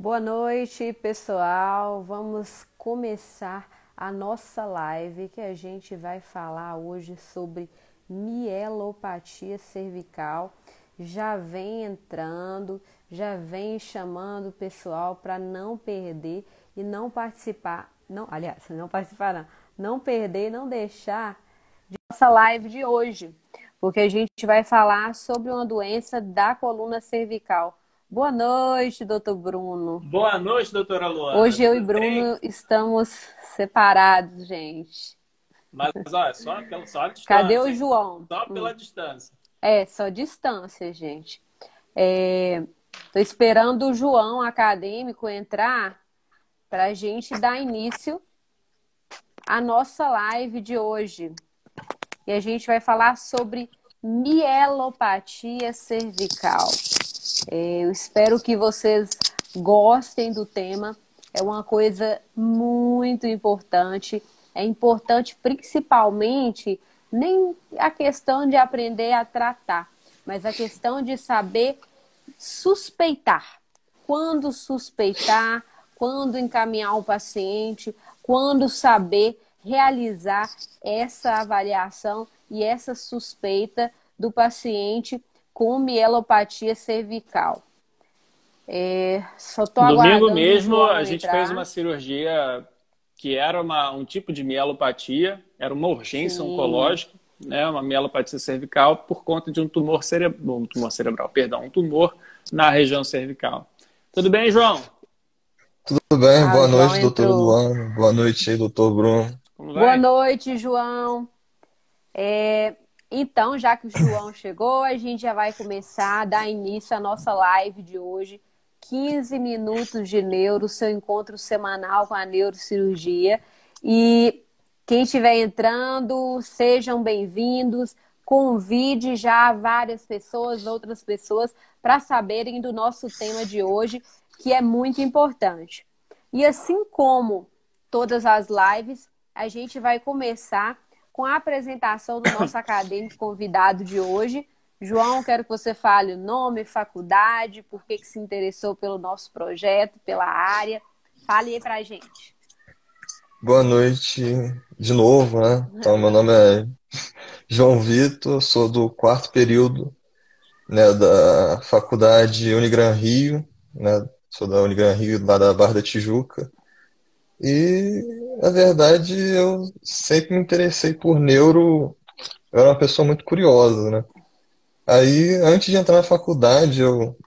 Boa noite, pessoal. Vamos começar a nossa live que a gente vai falar hoje sobre mielopatia cervical. Já vem entrando, já vem chamando o pessoal para não perder e não participar, não perder, não deixar de nossa live de hoje, porque a gente vai falar sobre uma doença da coluna cervical. Boa noite, doutor Bruno. Boa noite, doutora Luana. Hoje eu e Tudo bem? Bruno estamos separados, gente. Mas olha, só a Cadê distância, o hein? João? Só pela distância. É, só distância, gente. Tô esperando o João acadêmico entrar para a gente dar início à nossa live de hoje. E a gente vai falar sobre mielopatia cervical. Eu espero que vocês gostem do tema. É uma coisa muito importante. É importante principalmente nem a questão de aprender a tratar, mas a questão de saber suspeitar. Quando suspeitar, quando encaminhar o paciente, quando saber realizar essa avaliação e essa suspeita do paciente com mielopatia cervical. Só estou Domingo aguardando o mesmo, João a gente fez entrar. uma cirurgia que era um tipo de mielopatia, era uma urgência Sim. oncológica, né? Uma mielopatia cervical por conta de um tumor cerebral, perdão, um tumor na região cervical. Tudo bem, João? Tudo bem? O Boa João noite, doutora entrou. Luana. Boa noite aí, doutor Bruno. Como Boa vai? noite, João. Então, já que o João chegou, a gente já vai começar a dar início à nossa live de hoje. 15 minutos de neuro, seu encontro semanal com a neurocirurgia. E quem estiver entrando, sejam bem-vindos. Convide já várias pessoas, outras pessoas, para saberem do nosso tema de hoje, que é muito importante. E assim como todas as lives, a gente vai começar com a apresentação do nosso acadêmico convidado de hoje. João, quero que você fale o nome, faculdade, por que se interessou pelo nosso projeto, pela área. Fale aí pra gente. Boa noite de novo, né? Então, meu nome é João Vitor, sou do quarto período, né, da faculdade Unigran Rio, né? Sou da Unigran Rio, lá da Barra da Tijuca. E, na verdade, eu sempre me interessei por neuro, eu era uma pessoa muito curiosa, né? Aí, antes de entrar na faculdade, eu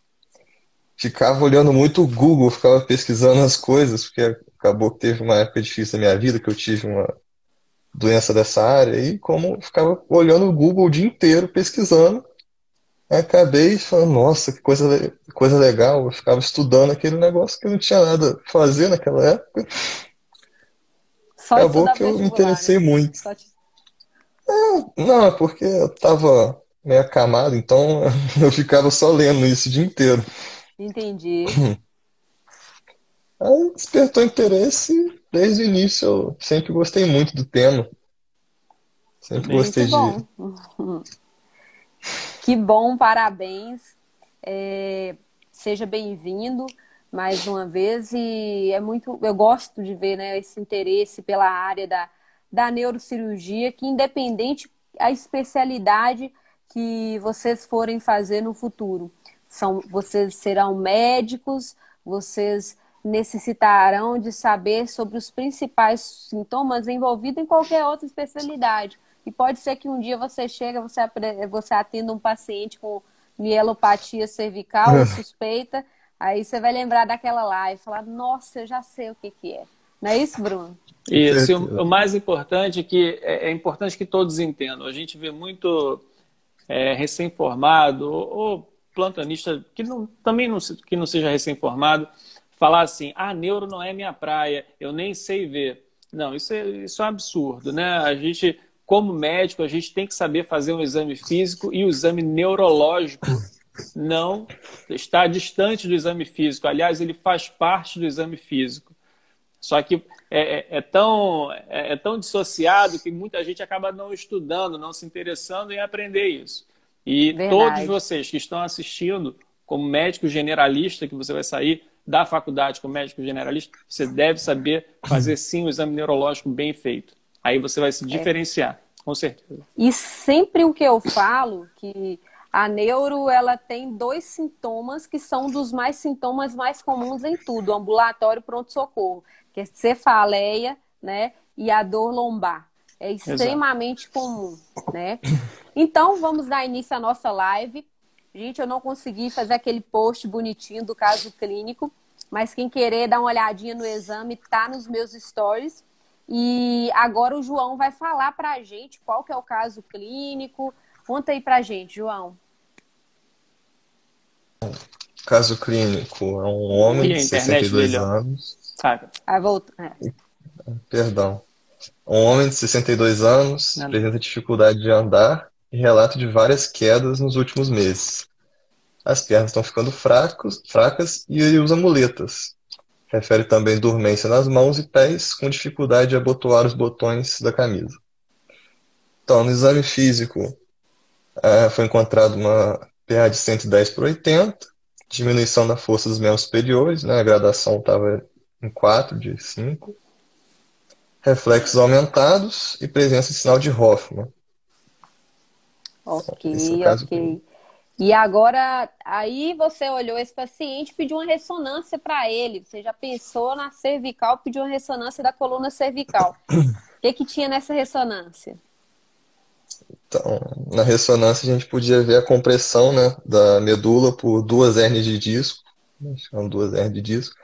ficava olhando muito o Google, ficava pesquisando as coisas, porque acabou que teve uma época difícil na minha vida, que eu tive uma doença dessa área, e como eu ficava olhando o Google o dia inteiro, pesquisando, acabei falando, nossa, que coisa legal, eu ficava estudando aquele negócio que eu não tinha nada a fazer naquela época, Só acabou estudar que eu me vestibular, né? interessei muito. Só te... Não, é porque eu tava meio acamado, então eu ficava só lendo isso o dia inteiro. Entendi. Aí despertou interesse, desde o início eu sempre gostei muito do tema. Sempre Também. Muito gostei de. bom. Que bom, parabéns. É, Seja bem-vindo mais uma vez. E eu gosto de ver, né, esse interesse pela área da neurocirurgia, que independente a especialidade que vocês forem fazer no futuro, vocês serão médicos, vocês necessitarão de saber sobre os principais sintomas envolvidos em qualquer outra especialidade. E pode ser que um dia você chega, você atenda um paciente com mielopatia cervical ou suspeita, aí você vai lembrar daquela live e falar, nossa, eu já sei o que que é. Não é isso, Bruno? Isso, e o Certeza. mais importante é que é importante que todos entendam. A gente vê muito recém-formado ou plantonista também não, que não seja recém-formado falar assim, neuro não é minha praia, eu nem sei ver. Não, isso é um absurdo, né? A gente, como médico, a gente tem que saber fazer um exame físico e o exame neurológico não está distante do exame físico. Aliás, ele faz parte do exame físico. Só que é tão dissociado que muita gente acaba não estudando, não se interessando em aprender isso. E todos Verdade. vocês que estão assistindo, como médico generalista, que você vai sair da faculdade como médico generalista, você deve saber fazer sim o exame neurológico bem feito. Aí você vai se diferenciar, com certeza. E sempre o que eu falo, que a neuro, ela tem 2 sintomas que são dos sintomas mais comuns em tudo, ambulatório e pronto-socorro, que é cefaleia, né, e a dor lombar. É extremamente comum, né? Então, vamos dar início à nossa live. Gente, eu não consegui fazer aquele post bonitinho do caso clínico, mas quem querer dar uma olhadinha no exame, tá nos meus stories. E agora o João vai falar pra gente qual que é o caso clínico. Conta aí pra gente, João. Caso clínico é um homem de 62 anos. Sabe? Perdão. Um homem de 62 anos apresenta dificuldade de andar e relato de várias quedas nos últimos meses. As pernas estão ficando fracas e ele usa muletas. Refere também dormência nas mãos e pés, com dificuldade de abotoar os botões da camisa. Então, no exame físico, foi encontrado uma PA de 110/80, diminuição da força dos membros superiores, né? A gradação estava em 4 de 5. Reflexos aumentados e presença de sinal de Hoffmann. Ok. E agora, aí você olhou esse paciente e pediu uma ressonância para ele. Você já pensou na cervical, pediu uma ressonância da coluna cervical. O que tinha nessa ressonância? Então, na ressonância a gente podia ver a compressão, né, da medula por 2 hérnias de disco, são 2 hérnias de disco,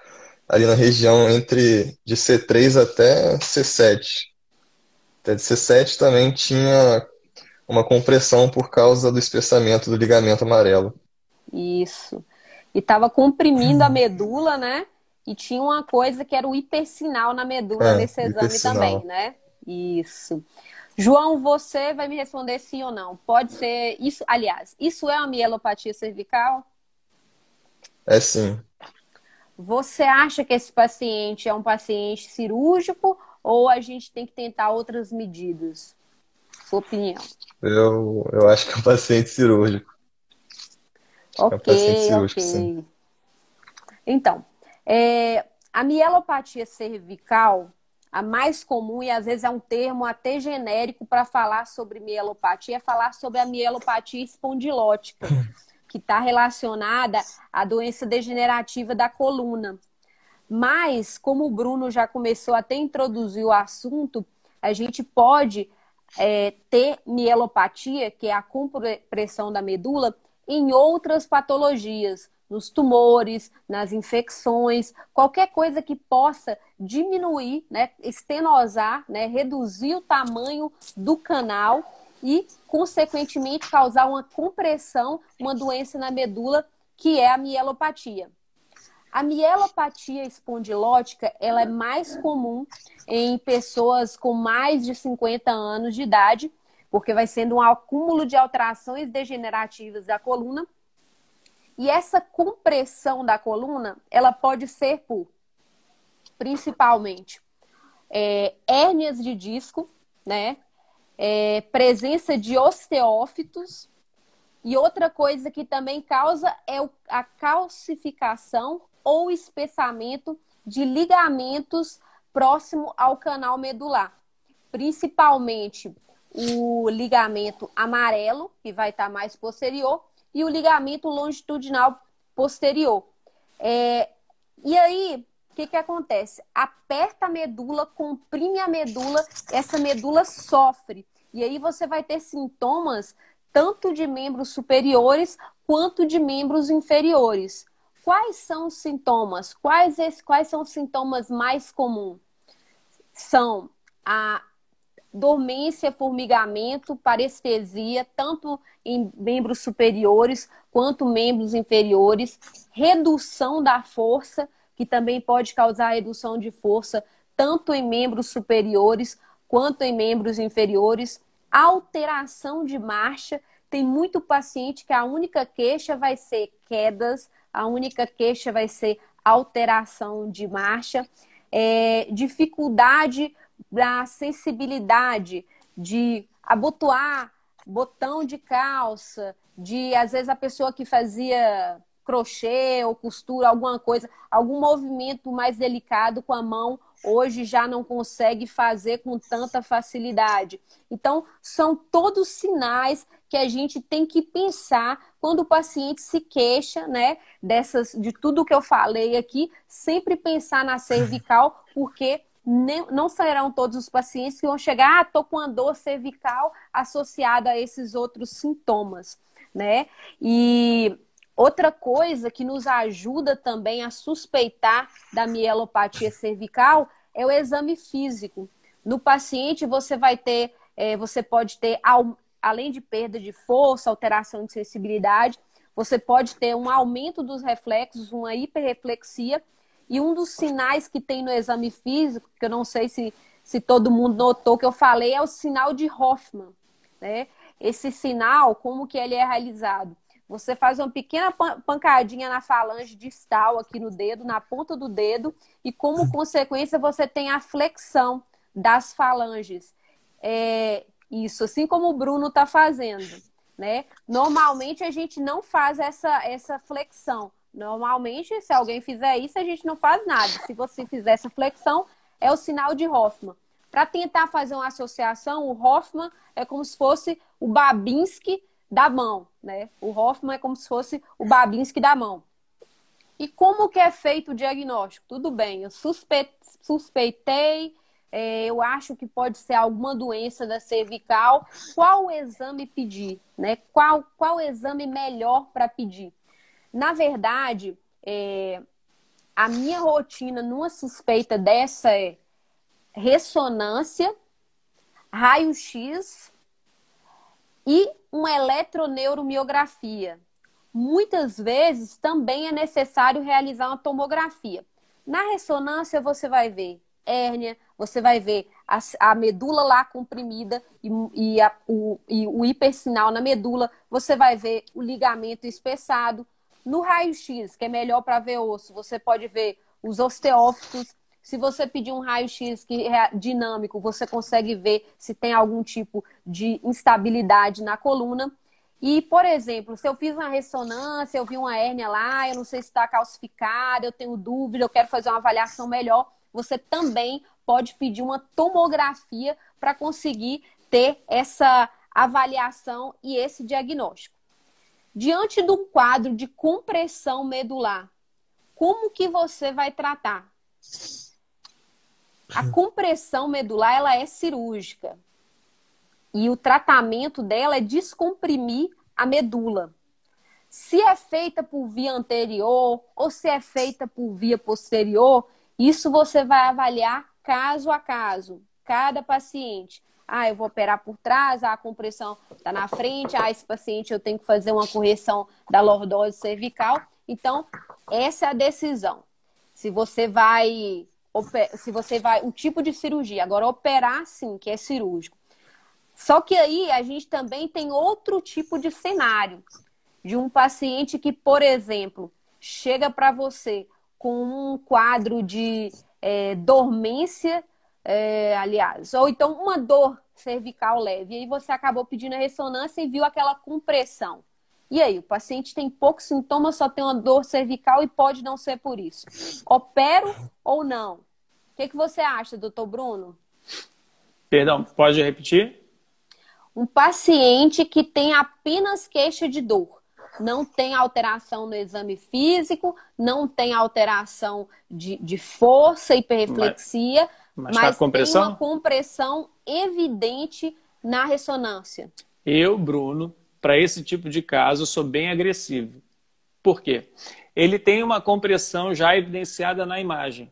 ali na região de C3 até C7. Até de C7 também tinha uma compressão por causa do espessamento do ligamento amarelo. Isso. E estava comprimindo a medula, né? E tinha uma coisa que era o hipersinal na medula nesse exame também, né? Isso. João, você vai me responder sim ou não. Pode ser isso. Aliás, isso é uma mielopatia cervical? É sim. Você acha que esse paciente é um paciente cirúrgico ou a gente tem que tentar outras medidas? Sua opinião. Eu acho que é um paciente cirúrgico. Ok. Sim. Então, a mielopatia cervical, a mais comum, e às vezes é um termo até genérico para falar sobre mielopatia, é falar sobre a mielopatia espondilótica, que está relacionada à doença degenerativa da coluna. Mas, como o Bruno já começou até a introduzir o assunto, a gente pode ter mielopatia, que é a compressão da medula, em outras patologias, nos tumores, nas infecções, qualquer coisa que possa diminuir, né, estenosar, né, reduzir o tamanho do canal e, consequentemente, causar uma compressão, uma doença na medula, que é a mielopatia. A mielopatia espondilótica, ela é mais comum em pessoas com mais de 50 anos de idade, porque vai sendo um acúmulo de alterações degenerativas da coluna. E essa compressão da coluna, ela pode ser por, principalmente, hérnias de disco, né? Presença de osteófitos. E outra coisa que também causa é a calcificação ou espessamento de ligamentos próximo ao canal medular. Principalmente o ligamento amarelo, que vai estar mais posterior, e o ligamento longitudinal posterior. E aí, o que acontece? Aperta a medula, comprime a medula, essa medula sofre. E aí você vai ter sintomas tanto de membros superiores quanto de membros inferiores. Quais são os sintomas? Quais são os sintomas mais comuns? São a dormência, formigamento, parestesia, tanto em membros superiores quanto membros inferiores, redução da força, que também pode causar redução de força tanto em membros superiores quanto em membros inferiores, alteração de marcha. Tem muito paciente que a única queixa vai ser quedas, a única queixa vai ser alteração de marcha, dificuldade da sensibilidade de abotoar botão de calça, de às vezes a pessoa que fazia crochê ou costura, alguma coisa, algum movimento mais delicado com a mão, hoje já não consegue fazer com tanta facilidade. Então, são todos sinais que a gente tem que pensar quando o paciente se queixa, né, de tudo que eu falei aqui, sempre pensar na cervical, porque não serão todos os pacientes que vão chegar, estou com uma dor cervical associada a esses outros sintomas, né? E outra coisa que nos ajuda também a suspeitar da mielopatia cervical é o exame físico. No paciente você pode ter, além de perda de força, alteração de sensibilidade, você pode ter um aumento dos reflexos, uma hiperreflexia. E um dos sinais que tem no exame físico, que eu não sei se todo mundo notou que eu falei, é o sinal de Hoffmann, né? Esse sinal, como que ele é realizado? Você faz uma pequena pancadinha na falange distal aqui no dedo, na ponta do dedo, e como consequência você tem a flexão das falanges. Isso, assim como o Bruno está fazendo, né? Normalmente a gente não faz essa flexão. Normalmente, se alguém fizer isso, a gente não faz nada. Se você fizer essa flexão, é o sinal de Hoffmann. Para tentar fazer uma associação, o Hoffmann é como se fosse o Babinski da mão, né? O Hoffmann é como se fosse o Babinski da mão. E como que é feito o diagnóstico? Tudo bem, eu suspeitei, eu acho que pode ser alguma doença da cervical. Qual exame pedir, né? Qual exame melhor para pedir? Na verdade, a minha rotina numa suspeita dessa é ressonância, raio-x e uma eletroneuromiografia. Muitas vezes também é necessário realizar uma tomografia. Na ressonância você vai ver hérnia, você vai ver a medula lá comprimida e o hipersinal na medula, você vai ver o ligamento espessado. No raio-x, que é melhor para ver osso, você pode ver os osteófitos. Se você pedir um raio-x dinâmico, você consegue ver se tem algum tipo de instabilidade na coluna. E, por exemplo, se eu fiz uma ressonância, eu vi uma hérnia lá, eu não sei se está calcificada, eu tenho dúvida, eu quero fazer uma avaliação melhor, você também pode pedir uma tomografia para conseguir ter essa avaliação e esse diagnóstico. Diante de um quadro de compressão medular, como que você vai tratar? A compressão medular, ela é cirúrgica. E o tratamento dela é descomprimir a medula. Se é feita por via anterior ou se é feita por via posterior, isso você vai avaliar caso a caso, cada paciente. Eu vou operar por trás, a compressão está na frente, esse paciente eu tenho que fazer uma correção da lordose cervical. Então, essa é a decisão. Se você vai, o tipo de cirurgia. Agora, operar sim, que é cirúrgico. Só que aí a gente também tem outro tipo de cenário. De um paciente que, por exemplo, chega para você com um quadro de dormência, ou então uma dor cervical leve, e aí você acabou pedindo a ressonância e viu aquela compressão. E aí, o paciente tem poucos sintomas, só tem uma dor cervical e pode não ser por isso. Opero ou não? O que você acha, doutor Bruno? Perdão, pode repetir? Um paciente que tem apenas queixa de dor. Não tem alteração no exame físico, não tem alteração de força, hiperreflexia, mas tem uma compressão evidente na ressonância. Eu, Bruno, para esse tipo de caso, sou bem agressivo. Por quê? Ele tem uma compressão já evidenciada na imagem.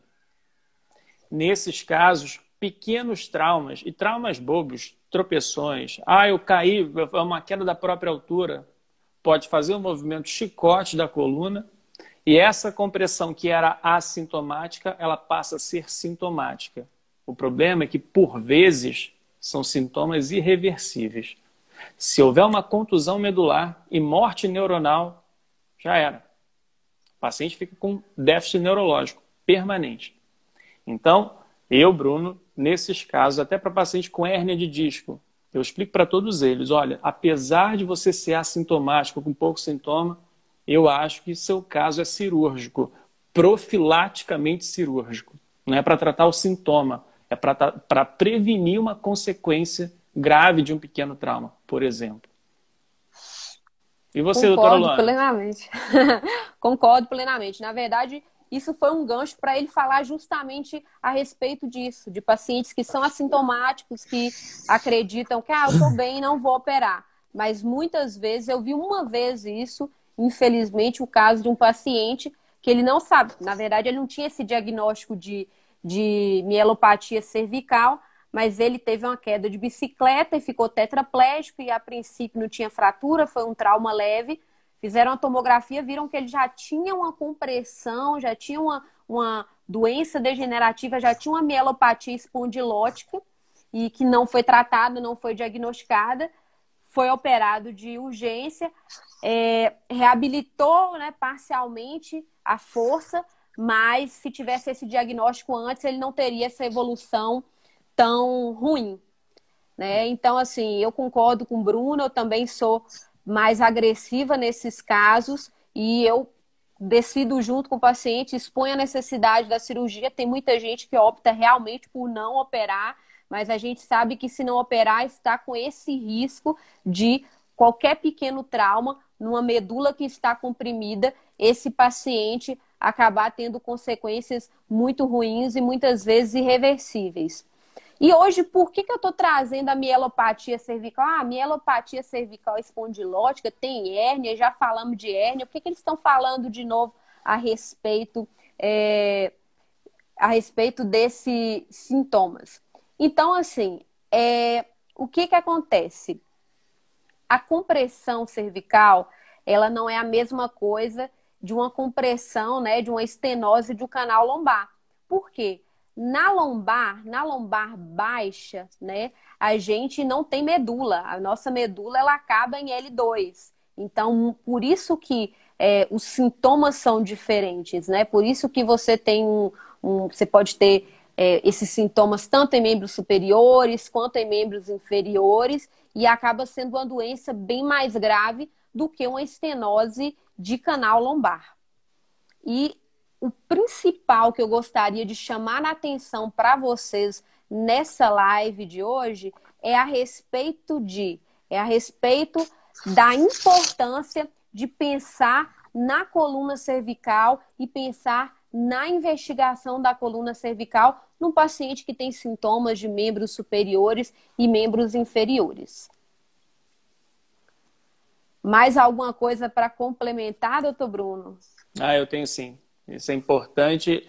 Nesses casos, pequenos traumas, e traumas bobos, tropeções, eu caí, é uma queda da própria altura, pode fazer um movimento chicote da coluna, e essa compressão que era assintomática, ela passa a ser sintomática. O problema é que, por vezes, são sintomas irreversíveis. Se houver uma contusão medular e morte neuronal, já era. O paciente fica com déficit neurológico permanente. Então, eu, Bruno, nesses casos, até para paciente com hérnia de disco, eu explico para todos eles, olha, apesar de você ser assintomático, com pouco sintoma, eu acho que seu caso é cirúrgico, profilaticamente cirúrgico. Não é para tratar o sintoma, é para prevenir uma consequência grave de um pequeno trauma, por exemplo. E você, doutora Luana? Concordo plenamente. Concordo plenamente. Na verdade, isso foi um gancho para ele falar justamente a respeito disso, de pacientes que são assintomáticos, que acreditam que eu estou bem, não vou operar. Mas muitas vezes, eu vi uma vez isso, infelizmente, o caso de um paciente que ele não sabe. Na verdade, ele não tinha esse diagnóstico de mielopatia cervical, mas ele teve uma queda de bicicleta e ficou tetraplégico e a princípio não tinha fratura, foi um trauma leve. Fizeram a tomografia, viram que ele já tinha uma compressão, já tinha uma doença degenerativa, já tinha uma mielopatia espondilótica e que não foi tratada, não foi diagnosticada. Foi operado de urgência, reabilitou, né, parcialmente a força, mas se tivesse esse diagnóstico antes, ele não teria essa evolução tão ruim, né? Então, assim, eu concordo com o Bruno, eu também sou mais agressiva nesses casos e eu decido junto com o paciente, exponho a necessidade da cirurgia. Tem muita gente que opta realmente por não operar, mas a gente sabe que se não operar, está com esse risco de qualquer pequeno trauma numa medula que está comprimida, esse paciente acabar tendo consequências muito ruins e muitas vezes irreversíveis. E hoje, por que eu estou trazendo a mielopatia cervical? A mielopatia cervical espondilótica tem hérnia, já falamos de hérnia. Por que eles estão falando de novo a respeito desses sintomas? Então, assim, o que acontece? A compressão cervical, ela não é a mesma coisa de uma compressão, né, de uma estenose do canal lombar. Por quê? Na lombar baixa, né, a gente não tem medula. A nossa medula, ela acaba em L2. Então, por isso que os sintomas são diferentes, né? Por isso que você tem você pode ter esses sintomas tanto em membros superiores quanto em membros inferiores e acaba sendo uma doença bem mais grave do que uma estenose de canal lombar. E o principal que eu gostaria de chamar a atenção para vocês nessa live de hoje é a respeito da importância de pensar na coluna cervical e pensar na investigação da coluna cervical num paciente que tem sintomas de membros superiores e membros inferiores. Mais alguma coisa para complementar, doutor Bruno? Eu tenho sim. Isso é importante,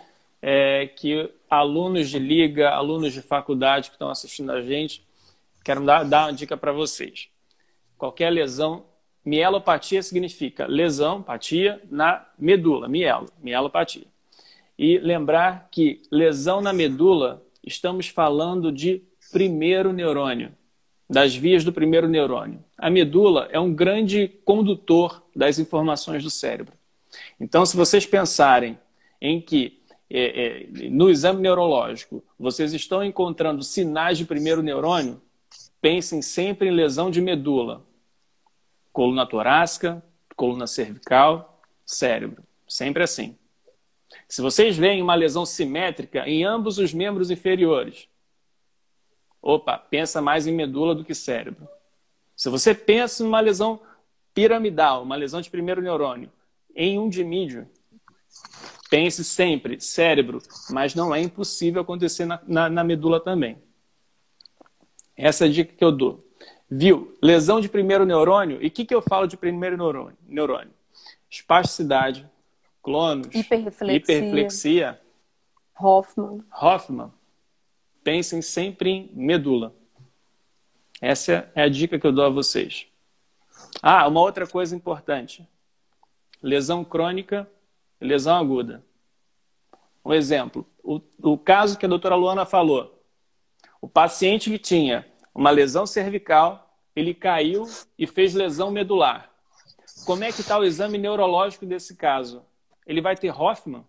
que alunos de liga, alunos de faculdade que estão assistindo a gente, quero dar uma dica para vocês. Qualquer lesão, mielopatia significa lesão, patia, na medula, mielopatia. E lembrar que lesão na medula, estamos falando de primeiro neurônio, das vias do primeiro neurônio. A medula é um grande condutor das informações do cérebro. Então, se vocês pensarem em que no exame neurológico vocês estão encontrando sinais de primeiro neurônio, pensem sempre em lesão de medula. Coluna torácica, coluna cervical, cérebro. Sempre assim. Se vocês veem uma lesão simétrica em ambos os membros inferiores, pensa mais em medula do que cérebro. Se você pensa numa lesão piramidal, uma lesão de primeiro neurônio, em um dimídio, pense sempre cérebro, mas não é impossível acontecer na medula também. Essa é a dica que eu dou. Viu? Lesão de primeiro neurônio. E o que eu falo de primeiro neurônio? Espasticidade, clonus, hiperreflexia. Hoffman. Pensem sempre em medula. Essa é a dica que eu dou a vocês. Uma outra coisa importante. Lesão crônica e lesão aguda. Um exemplo. O caso que a doutora Luana falou. O paciente que tinha uma lesão cervical, ele caiu e fez lesão medular. Como é que está o exame neurológico desse caso? Ele vai ter Hoffman?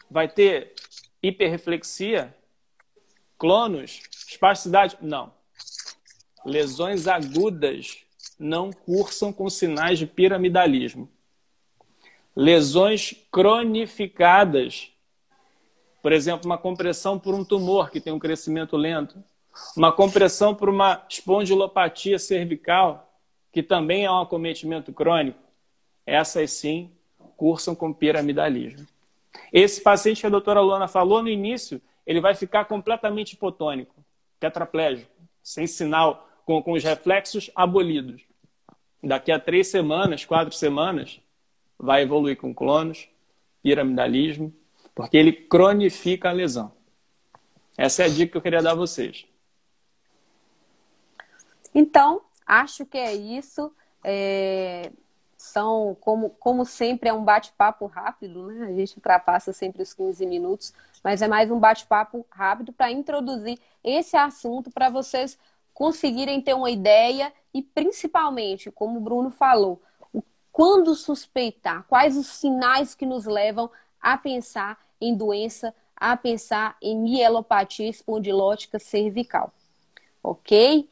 Vai ter hiperreflexia? Clonus? Espasticidade? Não. Lesões agudas não cursam com sinais de piramidalismo. Lesões cronificadas. Por exemplo, uma compressão por um tumor que tem um crescimento lento. Uma compressão por uma espondilopatia cervical, que também é um acometimento crônico. Essas sim cursam com piramidalismo. Esse paciente que a doutora Luana falou no início, ele vai ficar completamente hipotônico, tetraplégico, sem sinal, com os reflexos abolidos. Daqui a 3 semanas, 4 semanas, vai evoluir com clonos, piramidalismo, porque ele cronifica a lesão. Essa é a dica que eu queria dar a vocês. Então, acho que é isso. São, como sempre, é um bate-papo rápido, né? A gente ultrapassa sempre os 15 minutos, mas é mais um bate-papo rápido para introduzir esse assunto para vocês conseguirem ter uma ideia e, principalmente, como o Bruno falou, quando suspeitar, quais os sinais que nos levam a pensar em doença, a pensar em mielopatia espondilótica cervical. Ok?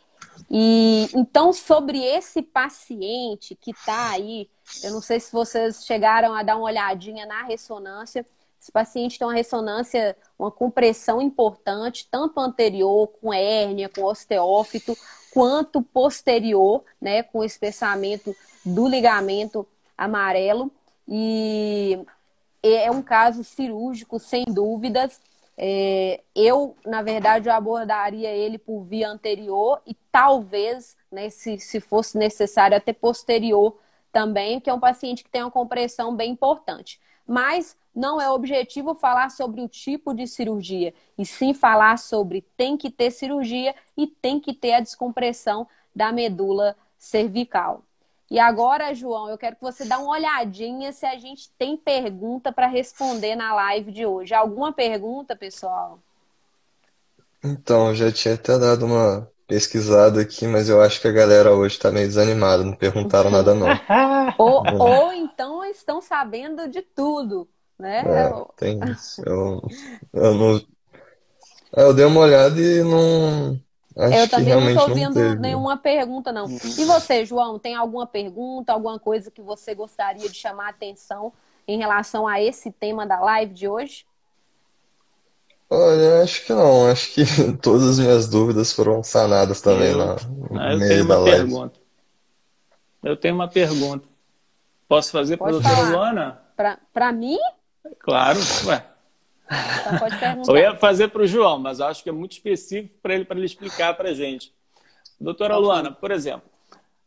E então, sobre esse paciente que está aí, eu não sei se vocês chegaram a dar uma olhadinha na ressonância. Esse paciente tem uma ressonância, uma compressão importante, tanto anterior, com hérnia, com osteófito, quanto posterior, né, com espessamento do ligamento amarelo. E é um caso cirúrgico, sem dúvidas. Na verdade, eu abordaria ele por via anterior e talvez, né, se fosse necessário, até posterior também, que é um paciente que tem uma compressão bem importante. Mas não é objetivo falar sobre o tipo de cirurgia, e sim falar sobre tem que ter cirurgia e tem que ter a descompressão da medula cervical. E agora, João, eu quero que você dê uma olhadinha se a gente tem pergunta para responder na live de hoje. Alguma pergunta, pessoal? Então, eu já tinha até dado uma pesquisada aqui, mas eu acho que a galera hoje está meio desanimada, não perguntaram nada não. Ou então estão sabendo de tudo, né? Tem isso. Eu dei uma olhada e não... Eu Acho que também não realmente estou não vendo teve. nenhuma pergunta, não. E você, João, tem alguma pergunta, alguma coisa que você gostaria de chamar a atenção em relação a esse tema da live de hoje? Olha, acho que não. Acho que todas as minhas dúvidas foram sanadas também no Eu tenho meio da uma live. pergunta. Eu tenho uma pergunta. Posso fazer para a Pode doutora falar. Luana? Para mim? Claro, ué. Então pode perguntar. Eu ia fazer para o João, mas acho que é muito específico para ele explicar para a gente. Doutora Luana, por exemplo,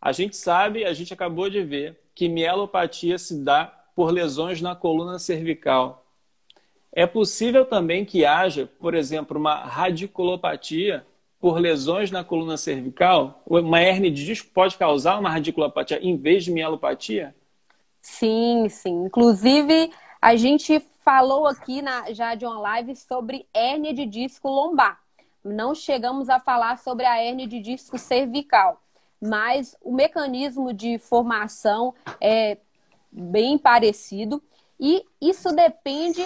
a gente sabe, a gente acabou de ver que mielopatia se dá por lesões na coluna cervical. É possível também que haja, por exemplo, uma radiculopatia por lesões na coluna cervical? Uma hérnia de disco pode causar uma radiculopatia em vez de mielopatia? Sim, sim. Inclusive, a gente falou aqui já de uma live sobre hérnia de disco lombar. Não chegamos a falar sobre a hérnia de disco cervical, mas o mecanismo de formação é bem parecido e isso depende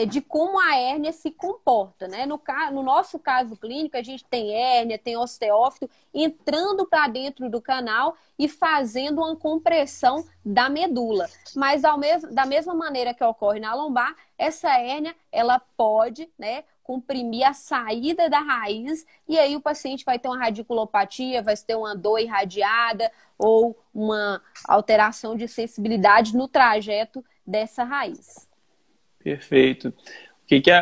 de como a hérnia se comporta, né? No nosso caso clínico, a gente tem hérnia, tem osteófito entrando para dentro do canal e fazendo uma compressão da medula. Mas da mesma maneira que ocorre na lombar, essa hérnia ela pode, né, comprimir a saída da raiz e aí o paciente vai ter uma radiculopatia, vai ter uma dor irradiada ou uma alteração de sensibilidade no trajeto dessa raiz. Perfeito.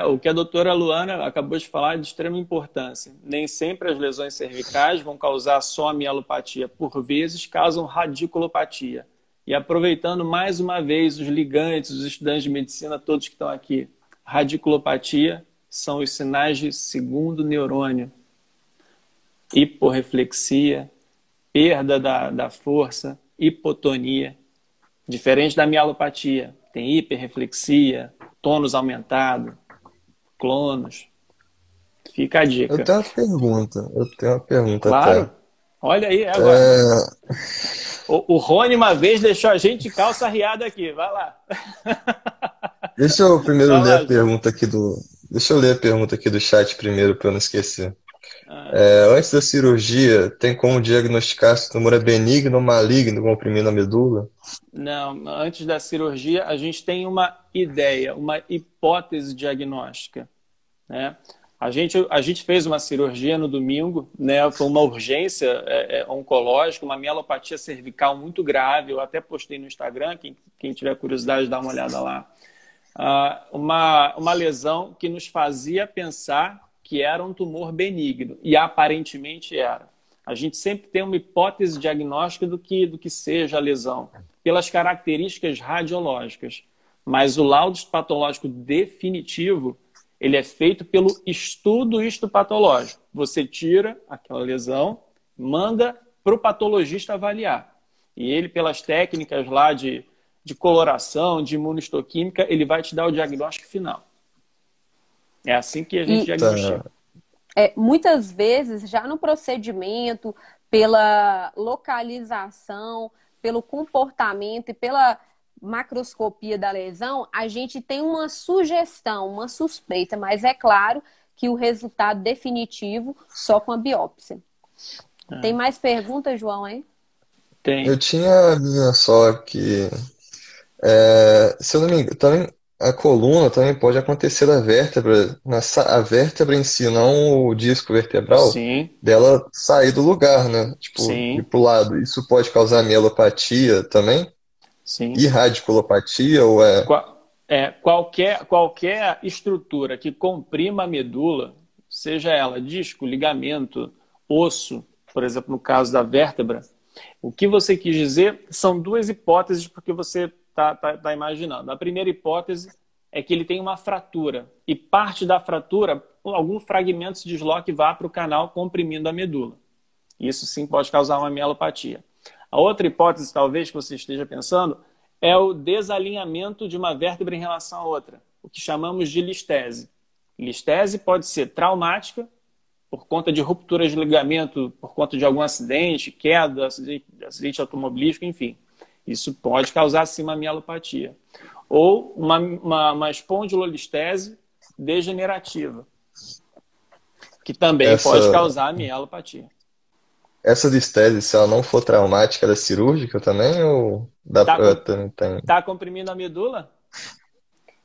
O que a doutora Luana acabou de falar é de extrema importância. Nem sempre as lesões cervicais vão causar só mielopatia. Por vezes, causam radiculopatia. E aproveitando mais uma vez os ligantes, os estudantes de medicina, todos que estão aqui, radiculopatia são os sinais de segundo neurônio. Hiporreflexia, perda da força, hipotonia. Diferente da mielopatia, tem hiperreflexia, tônus aumentado, clonos. Fica a dica. Eu tenho uma pergunta Claro. até. Olha aí, agora. O Rony uma vez deixou a gente de calça riada aqui. Vai lá. Deixa eu primeiro ler a pergunta aqui do... Deixa eu ler a pergunta aqui do chat primeiro, para eu não esquecer. Antes da cirurgia, tem como diagnosticar se o tumor é benigno ou maligno comprimindo a medula? Não, antes da cirurgia, a gente tem uma ideia, uma hipótese diagnóstica, né? A gente fez uma cirurgia no domingo, né? Foi uma urgência oncológica, uma mielopatia cervical muito grave. Eu até postei no Instagram, quem tiver curiosidade, dá uma olhada lá. Uma lesão que nos fazia pensar que era um tumor benigno, e aparentemente era. A gente sempre tem uma hipótese diagnóstica do que seja a lesão, pelas características radiológicas. Mas o laudo patológico definitivo, ele é feito pelo estudo histopatológico. Você tira aquela lesão, manda para o patologista avaliar. E ele, pelas técnicas lá de coloração, de imunohistoquímica, ele vai te dar o diagnóstico final. É assim que a gente diagnostica. Muitas vezes, já no procedimento, pela localização, pelo comportamento e pela macroscopia da lesão, a gente tem uma sugestão, uma suspeita, mas é claro que o resultado definitivo só com a biópsia. Tem mais perguntas, João, hein? Tem. Eu tinha a minha só que, se eu não me engano, também a coluna também pode acontecer da vértebra, a vértebra em si, não o disco vertebral, Sim, dela sair do lugar, né? Tipo, ir sim, pro lado. Isso pode causar mielopatia também? sim. E radiculopatia ou Qualquer estrutura que comprima a medula, seja ela disco, ligamento, osso, por exemplo, no caso da vértebra, o que você quis dizer são duas hipóteses porque você está imaginando. A primeira hipótese é que ele tem uma fratura e parte da fratura, algum fragmento se desloca e vá para o canal comprimindo a medula. Isso sim pode causar uma mielopatia. A outra hipótese, talvez, que você esteja pensando, é o desalinhamento de uma vértebra em relação à outra, o que chamamos de listese. Listese pode ser traumática, por conta de rupturas de ligamento, por conta de algum acidente, queda, acidente automobilístico, enfim. Isso pode causar, sim, uma mielopatia. Ou uma espondilolistese degenerativa, que também pode causar a mielopatia. Essa listese, se ela não for traumática, ela é cirúrgica também? Ou dá pra também? Está comprimindo a medula?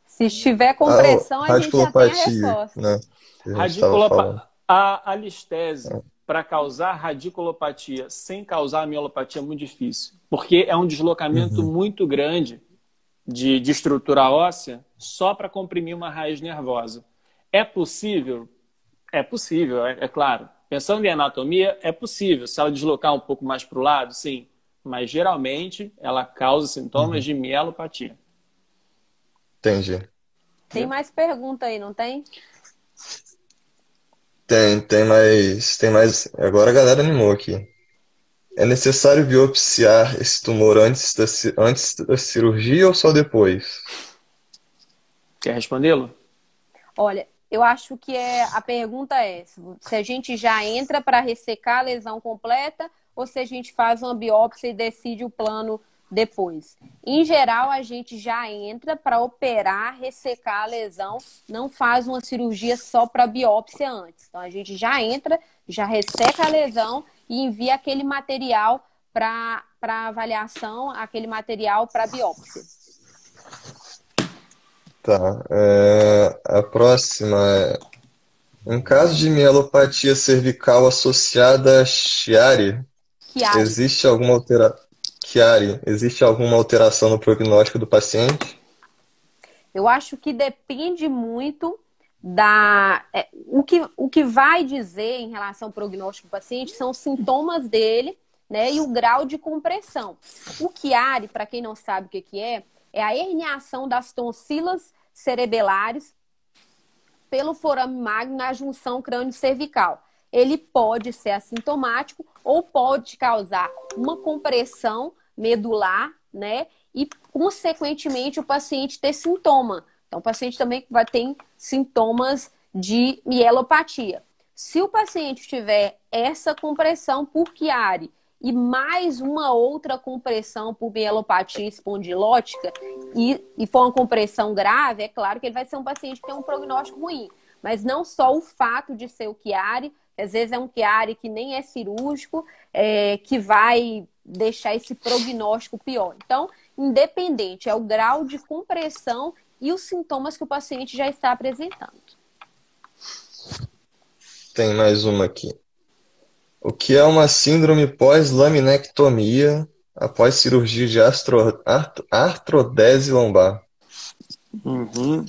Se estiver com pressão, a gente já tem a Radiculopatia, resposta. né? Que a gente estava falando. A listese, para causar radiculopatia sem causar a mielopatia, é muito difícil. Porque é um deslocamento muito grande de estrutura óssea só para comprimir uma raiz nervosa. É possível? É possível, é claro. Pensando em anatomia, é possível. Se ela deslocar um pouco mais para o lado, sim. Mas, geralmente, ela causa sintomas de mielopatia. Entendi. Tem mais pergunta aí, não tem? Tem mais. Agora a galera animou aqui. É necessário biopsiar esse tumor antes da cirurgia ou só depois? Quer respondê-lo? Olha, eu acho que a pergunta é se a gente já entra para ressecar a lesão completa ou se a gente faz uma biópsia e decide o plano depois. Em geral, a gente já entra para operar, ressecar a lesão, não faz uma cirurgia só para biópsia antes. Então, a gente já entra, já resseca a lesão e envia aquele material para avaliação, aquele material para biópsia. Tá. A próxima é: em caso de mielopatia cervical associada a Chiari, existe alguma alteração no prognóstico do paciente? Eu acho que depende muito o que vai dizer em relação ao prognóstico do paciente são os sintomas dele, né, e o grau de compressão. O Chiari, para quem não sabe o que é a herniação das tonsilas cerebelares pelo forame magno na junção crânio-cervical. Ele pode ser assintomático ou pode causar uma compressão medular, né? E, consequentemente, o paciente ter sintoma. Então, o paciente também vai ter sintomas de mielopatia. Se o paciente tiver essa compressão por Chiari e mais uma outra compressão por mielopatia espondilótica e for uma compressão grave, é claro que ele vai ser um paciente que tem um prognóstico ruim. Mas não só o fato de ser o Chiari Às vezes é um Chiari que nem é cirúrgico, que vai deixar esse prognóstico pior. Então, independente, é o grau de compressão e os sintomas que o paciente já está apresentando. Tem mais uma aqui. O que é uma síndrome pós-laminectomia após cirurgia de artrodese lombar? Uhum.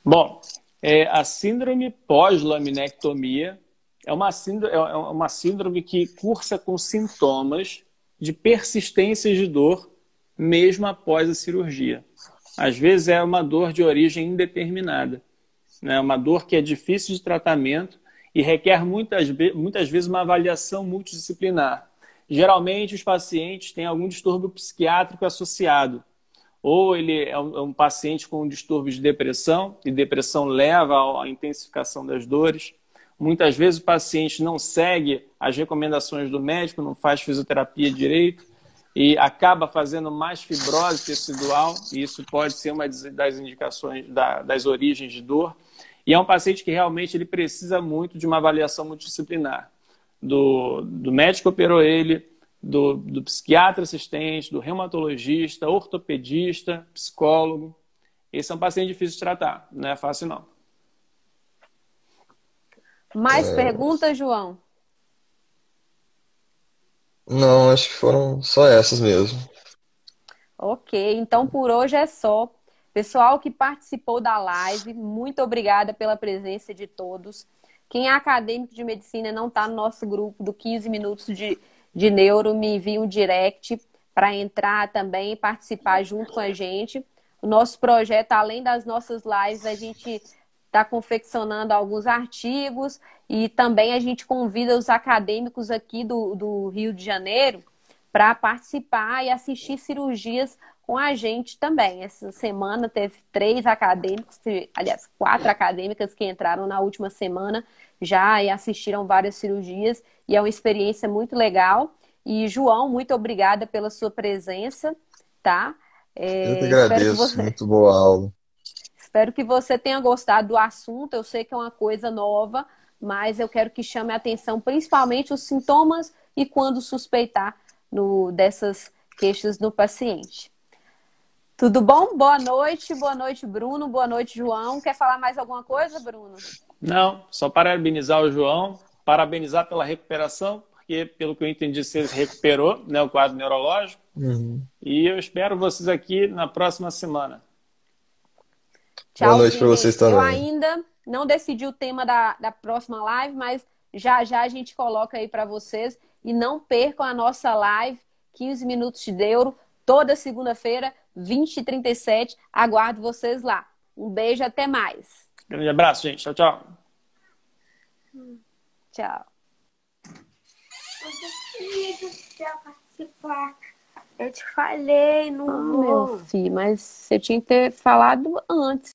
Bom, a síndrome pós-laminectomia é uma síndrome que cursa com sintomas de persistência de dor mesmo após a cirurgia. Às vezes é uma dor de origem indeterminada, né? Uma dor que é difícil de tratamento e requer muitas vezes uma avaliação multidisciplinar. Geralmente os pacientes têm algum distúrbio psiquiátrico associado, ou ele é um paciente com distúrbios de depressão, e depressão leva à intensificação das dores. Muitas vezes o paciente não segue as recomendações do médico, não faz fisioterapia direito e acaba fazendo mais fibrose tecidual, e isso pode ser uma das indicações das origens de dor. E é um paciente que realmente ele precisa muito de uma avaliação multidisciplinar. Do médico que operou ele, do psiquiatra assistente, do reumatologista, ortopedista, psicólogo. Esse é um paciente difícil de tratar, não é fácil não. Mais perguntas, João? Não, acho que foram só essas mesmo. Ok, então por hoje é só. Pessoal que participou da live, muito obrigada pela presença de todos. Quem é acadêmico de medicina e não está no nosso grupo do 15 minutos de neuro, me envia um direct para entrar também e participar junto com a gente. O nosso projeto, além das nossas lives, a gente está confeccionando alguns artigos e também a gente convida os acadêmicos aqui do Rio de Janeiro para participar e assistir cirurgias com a gente também. Essa semana teve 3 acadêmicos, aliás, 4 acadêmicas que entraram na última semana já e assistiram várias cirurgias e é uma experiência muito legal. E, João, muito obrigada pela sua presença, tá? Eu que agradeço, muito boa aula. Espero que você tenha gostado do assunto. Eu sei que é uma coisa nova, mas eu quero que chame a atenção principalmente os sintomas e quando suspeitar dessas queixas no paciente. Tudo bom? Boa noite, Bruno. Boa noite, João. Quer falar mais alguma coisa, Bruno? Não, só parabenizar o João, parabenizar pela recuperação, porque, pelo que eu entendi, você recuperou, né, o quadro neurológico. E eu espero vocês aqui na próxima semana. Tchau, boa noite para vocês também. Eu ainda não decidi o tema da próxima live, mas já a gente coloca aí para vocês. E não percam a nossa live, 15 minutos de neuro, toda segunda-feira, 20h37. Aguardo vocês lá. Um beijo, até mais. Grande abraço, gente. Tchau, tchau. Tchau. Participar. Eu te falei, não vou. Meu filho, mas você tinha que ter falado antes.